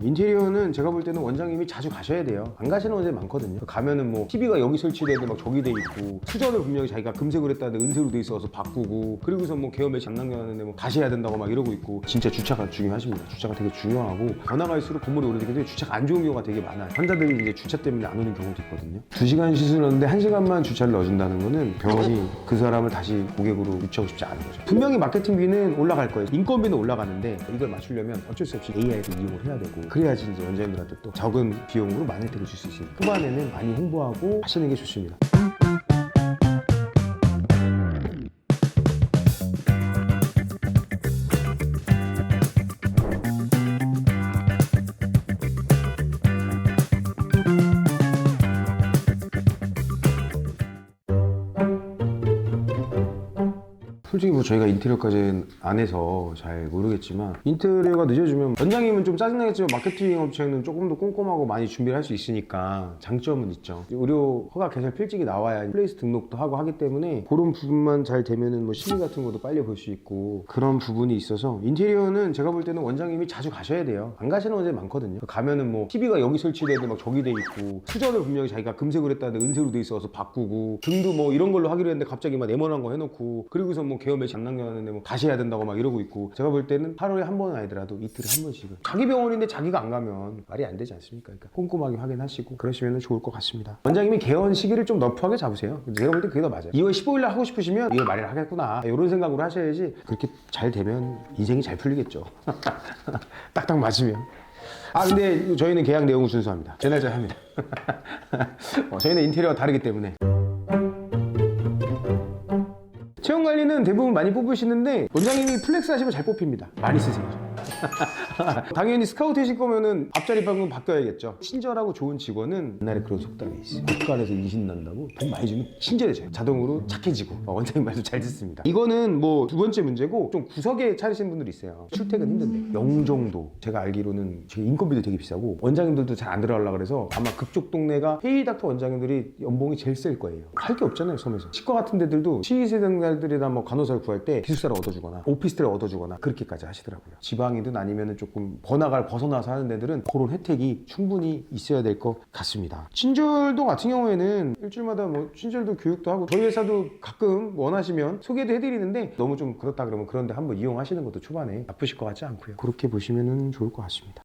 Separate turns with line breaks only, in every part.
인테리어는 제가 볼 때는 원장님이 자주 가셔야 돼요. 안 가시는 원장이 많거든요. 가면은 뭐 TV가 여기 설치되는데 막 저기 돼 있고, 수전을 분명히 자기가 금색으로 했다는데 은색으로 돼 있어서 바꾸고, 그리고서 뭐 개원 매치 안 남겨놨는데 뭐 다시 해야 된다고 막 이러고 있고. 진짜 주차가 중요하십니다. 주차가 되게 중요하고, 변화갈수록 건물이 오래되게 되면 주차가 안 좋은 경우가 되게 많아요. 환자들이 이제 주차 때문에 안 오는 경우도 있거든요. 2시간 시술하는데 1시간만 주차를 넣어준다는 거는 병원이 그 사람을 다시 고객으로 유치하고 싶지 않은 거죠. 분명히 마케팅비는 올라갈 거예요. 인건비는 올라가는데 이걸 맞추려면 어쩔 수 없이 AI를 이용을 해야 되고, 그래야지 이제 원장님들한테 또 적은 비용으로 많은 혜택을 줄 수 있으니까 후반에는 많이 홍보하고 하시는 게 좋습니다. 솔직히 뭐 저희가 인테리어까지는 안 해서 잘 모르겠지만, 인테리어가 늦어지면 원장님은 좀 짜증나겠지만 마케팅 업체는 조금 더 꼼꼼하고 많이 준비를 할 수 있으니까 장점은 있죠. 의료 허가 개설 필증이 나와야 플레이스 등록도 하고 하기 때문에 그런 부분만 잘 되면은 뭐 심의 같은 것도 빨리 볼 수 있고, 그런 부분이 있어서 인테리어는 제가 볼 때는 원장님이 자주 가셔야 돼요. 안 가시는 원장이 많거든요. 가면은 뭐 TV가 여기 설치되는데 막 저기 돼 있고, 수전을 분명히 자기가 금색으로 했다는데 은색으로 돼 있어서 바꾸고, 등도 뭐 이런 걸로 하기로 했는데 갑자기 막 네모난 거 해놓고, 그리고서 뭐 개원 매치 안 남겨놨는데 뭐 다시 해야 된다고 막 이러고 있고. 제가 볼 때는 하루에 한 번은 아니더라도 이틀에 한 번씩은, 자기 병원인데 자기가 안 가면 말이 안 되지 않습니까? 그러니까 꼼꼼하게 확인하시고 그러시면 좋을 것 같습니다. 원장님이 개원 시기를 좀 너프하게 잡으세요. 제가 볼 때 그게 더 맞아요. 2월 15일 날 하고 싶으시면 2월 말에 하겠구나, 이런 생각으로 하셔야지. 그렇게 잘 되면 인생이 잘 풀리겠죠. 딱딱 맞으면. 근데 저희는 계약 내용은 준수합니다. 제 날짜에 합니다. 저희는 인테리어가 다르기 때문에. 체형 관리는 대부분 많이 뽑으시는데, 원장님이 플렉스 하시면 잘 뽑힙니다. 많이 쓰세요. 당연히 스카우트 하실 거면은 앞자리 방금 바뀌어야겠죠. 친절하고 좋은 직원은 옛날에 그런 속담이 있어요. 국간에서 인신 난다고 돈 많이 주면 친절해져요. 자동으로 착해지고. 원장님 말도 잘 듣습니다. 이거는 뭐 두 번째 문제고, 좀 구석에 차리시는 분들이 있어요. 출퇴근 힘든데 영종도, 제가 알기로는 지금 인건비도 되게 비싸고 원장님들도 잘 안 들어가려고 그래서 아마 그쪽 동네가 페이닥터 원장님들이 연봉이 제일 셀 거예요. 할 게 없잖아요, 섬에서. 치과 같은 데들도 치의생들이나 뭐 간호사를 구할 때 기숙사를 얻어주거나 오피스텔을 얻어주거나 그렇게까지 하시더라고요. 지방이든 아니면은 조금 번화가를 벗어나서 하는 데들은 그런 혜택이 충분히 있어야 될 것 같습니다. 친절도 같은 경우에는 일주일마다 뭐 친절도 교육도 하고, 저희 회사도 가끔 원하시면 소개도 해드리는데, 너무 좀 그렇다 그러면 그런데 한번 이용하시는 것도 초반에 나쁘실 것 같지 않고요. 그렇게 보시면 좋을 것 같습니다.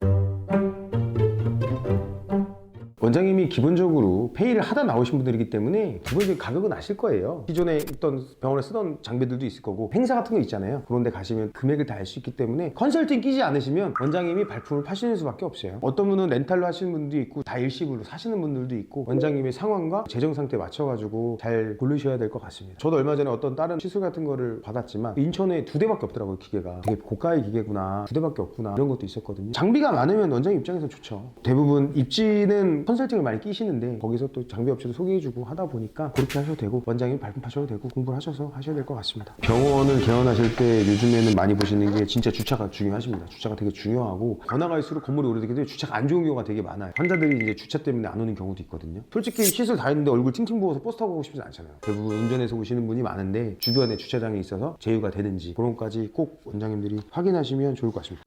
원장님이 기본적으로 페이를 하다 나오신 분들이기 때문에 기본적인 가격은 아실 거예요. 기존에 있던 병원에 쓰던 장비들도 있을 거고, 행사 같은 거 있잖아요. 그런 데 가시면 금액을 다 알 수 있기 때문에 컨설팅 끼지 않으시면 원장님이 발품을 파시는 수밖에 없어요. 어떤 분은 렌탈로 하시는 분도 있고, 다 일시불로 사시는 분들도 있고, 원장님의 상황과 재정 상태에 맞춰가지고 잘 고르셔야 될 것 같습니다. 저도 얼마 전에 어떤 다른 시술 같은 거를 받았지만 인천에 2대밖에 없더라고요. 기계가 되게 고가의 기계구나, 2대밖에 없구나, 이런 것도 있었거든요. 장비가 많으면 원장님 입장에서 좋죠. 대부분 입지는 컨설팅을 많이 끼시는데, 거기서 또 장비 업체도 소개해주고 하다 보니까 그렇게 하셔도 되고, 원장님 발품 파셔도 되고, 공부를 하셔서 하셔야 될 것 같습니다. 병원을 개원하실 때 요즘에는 많이 보시는 게 진짜 주차가 중요하십니다. 주차가 되게 중요하고, 번화갈수록 건물이 오래되게 되면 주차가 안 좋은 경우가 되게 많아요. 환자들이 이제 주차 때문에 안 오는 경우도 있거든요. 솔직히 시술 다 했는데 얼굴 팅팅 부어서 버스 타고 가고 싶지 않잖아요. 대부분 운전해서 오시는 분이 많은데, 주변에 주차장이 있어서 제휴가 되는지 그런 것까지 꼭 원장님들이 확인하시면 좋을 것 같습니다.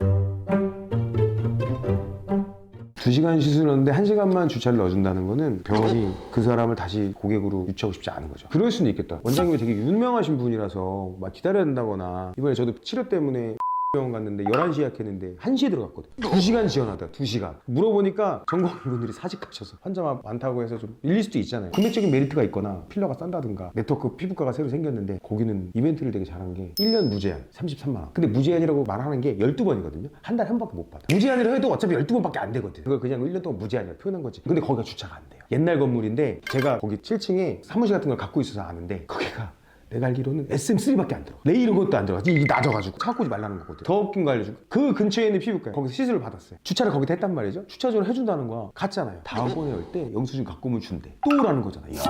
2시간 시술하는데 1시간만 주차를 넣어준다는 거는 병원이 그 사람을 다시 고객으로 유치하고 싶지 않은 거죠. 그럴 수는 있겠다. 원장님이 되게 유명하신 분이라서 막 기다려야 된다거나. 이번에 저도 치료 때문에 병원 갔는데 11시 예약했는데 1시에 들어갔거든. 2시간 지연하다. 2시간. 물어보니까 전공의분들이 사직하셔서 환자가 많다고 해서 좀 밀릴 수도 있잖아요. 금액적인 메리트가 있거나 필러가 싼다든가 네트워크 피부과가 새로 생겼는데, 거기는 이벤트를 되게 잘한 게 1년 무제한 33만 원. 근데 무제한이라고 말하는 게 12번이거든요. 한 달에 한 번밖에 못 받아. 무제한이라 해도 어차피 12번밖에 안 되거든. 그걸 그냥 1년 동안 무제한이라고 표현한 거지. 근데 거기가 주차가 안 돼요. 옛날 건물인데, 제가 거기 7층에 사무실 같은 걸 갖고 있어서 아는데, 거기가 내가 알기로는 SM3밖에 안 들어가. 레일은 것도 안 들어가. 이게 낮아가지고 차 갖고 오지 말라는 거거든. 더 웃긴 거 알려줄까? 그 근처에 있는 피부과에 거기서 시술을 받았어요. 주차를 거기다 했단 말이죠. 주차전을 해준다는 거야. 갔잖아요. 다음번에 올 때 영수증 갖고 오면 준대. 또 오라는 거잖아. 이야,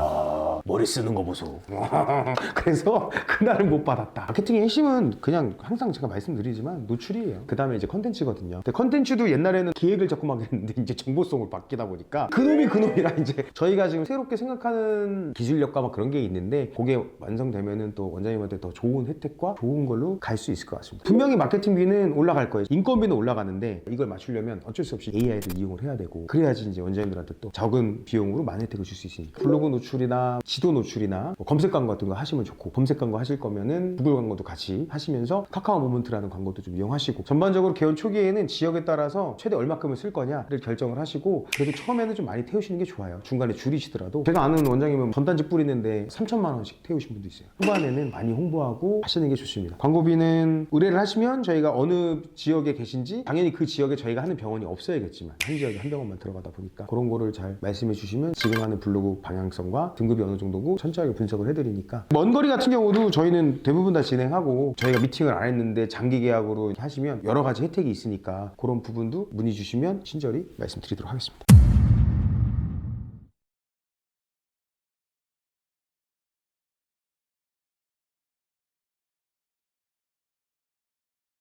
머리 쓰는 거 보소. 그래서 그날은 못 받았다. 마케팅의 핵심은 그냥 항상 제가 말씀드리지만 노출이에요. 그 다음에 이제 컨텐츠거든요. 근데 컨텐츠도 옛날에는 기획을 자꾸 막 했는데 이제 정보성을 바뀌다 보니까 그놈이 그놈이라 이제 저희가 지금 새롭게 생각하는 기술력과 막 그런 게 있는데 그게 완성되면은 또 원장님한테 더 좋은 혜택과 좋은 걸로 갈 수 있을 것 같습니다. 분명히 마케팅비는 올라갈 거예요. 인건비는 올라가는데 이걸 맞추려면 어쩔 수 없이 AI를 이용을 해야 되고 그래야지 이제 원장님들한테 또 적은 비용으로 많은 혜택을 줄 수 있으니까 블로그 노출이나 지도 노출이나 뭐 검색 광고 같은 거 하시면 좋고 검색 광고 하실 거면은 구글 광고도 같이 하시면서 카카오 모먼트라는 광고도 좀 이용하시고 전반적으로 개원 초기에는 지역에 따라서 최대 얼마큼을 쓸 거냐를 결정을 하시고 그래도 처음에는 좀 많이 태우시는 게 좋아요. 중간에 줄이시더라도 제가 아는 원장님은 전단지 뿌리는데 3천만 원씩 태우신 분도 있어요. 후반에는 많이 홍보하고 하시는 게 좋습니다. 광고비는 의뢰를 하시면 저희가 어느 지역에 계신지 당연히 그 지역에 저희가 하는 병원이 없어야겠지만 한 지역에 한 병원만 들어가다 보니까 그런 거를 잘 말씀해 주시면 지금 하는 블로그 방향성과 등급이 어느 정도고 철저하게 분석을 해드리니까 먼 거리 같은 경우도 저희는 대부분 다 진행하고 저희가 미팅을 안 했는데 장기 계약으로 하시면 여러 가지 혜택이 있으니까 그런 부분도 문의 주시면 친절히 말씀드리도록 하겠습니다.